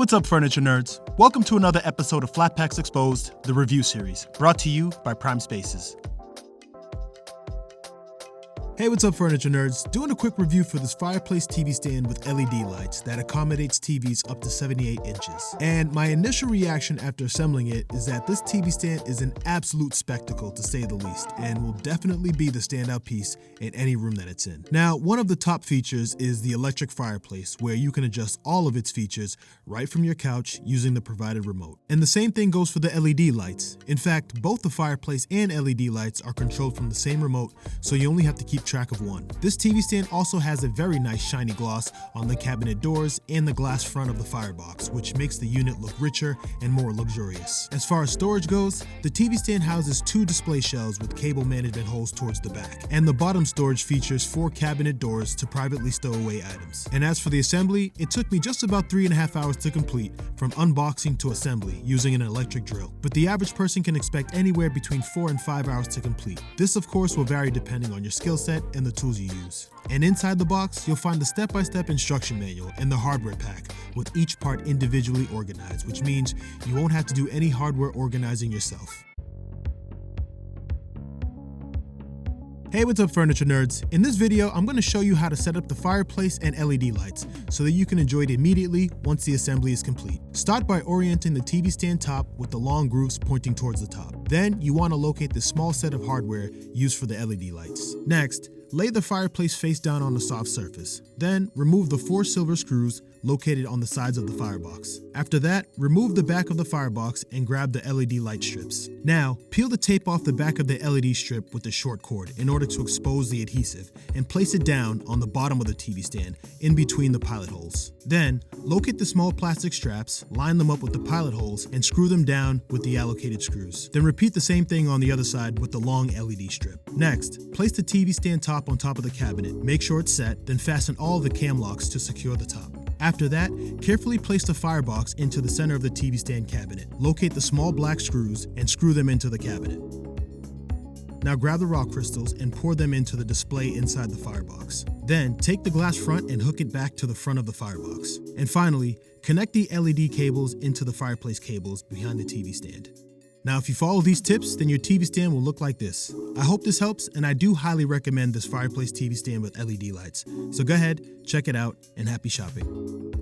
what's up, furniture nerds? Welcome to another episode of Flat Packs Exposed, the review series, brought to you by Prime Spaces. Hey, what's up, furniture nerds? Doing a quick review for this Fireplace TV stand with LED lights that accommodates TVs up to 78 inches. And my initial reaction after assembling it is that this TV stand is an absolute spectacle, to say the least, and will definitely be the standout piece in any room that it's in. Now, one of the top features is the electric fireplace, where you can adjust all of its features right from your couch using the provided remote. And the same thing goes for the LED lights. In fact, both the fireplace and LED lights are controlled from the same remote, so you only have to keep track of one. This TV stand also has a very nice shiny gloss on the cabinet doors and the glass front of the firebox, which makes the unit look richer and more luxurious. As far as storage goes, the TV stand houses 2 display shelves with cable management holes towards the back, and the bottom storage features 4 cabinet doors to privately stow away items. And as for the assembly, it took me just about 3.5 hours to complete, from unboxing to assembly, using an electric drill. But the average person can expect anywhere between 4 and 5 hours to complete. This, of course, will vary depending on your skill set and the tools you use. And inside the box, you'll find the step-by-step instruction manual and the hardware pack, with each part individually organized, which means you won't have to do any hardware organizing yourself. Hey, what's up, furniture nerds? In this video, I'm going to show you how to set up the fireplace and LED lights so that you can enjoy it immediately once the assembly is complete. Start by orienting the TV stand top with the long grooves pointing towards the top. Then you want to locate the small set of hardware used for the LED lights. Next, lay the fireplace face down on a soft surface. Then remove the 4 silver screws located on the sides of the firebox. After that, remove the back of the firebox and grab the LED light strips. Now, peel the tape off the back of the LED strip with a short cord in order to expose the adhesive, and place it down on the bottom of the TV stand in between the pilot holes. Then, locate the small plastic straps, line them up with the pilot holes, and screw them down with the allocated screws. Then repeat the same thing on the other side with the long LED strip. Next, place the TV stand top on top of the cabinet, make sure it's set, then fasten all of the cam locks to secure the top. After that, carefully place the firebox into the center of the TV stand cabinet. Locate the small black screws and screw them into the cabinet. Now grab the rock crystals and pour them into the display inside the firebox. Then take the glass front and hook it back to the front of the firebox. And finally, connect the LED cables into the fireplace cables behind the TV stand. Now, if you follow these tips, then your TV stand will look like this. I hope this helps, and I do highly recommend this Fireplace TV stand with LED lights. So go ahead, check it out, and happy shopping.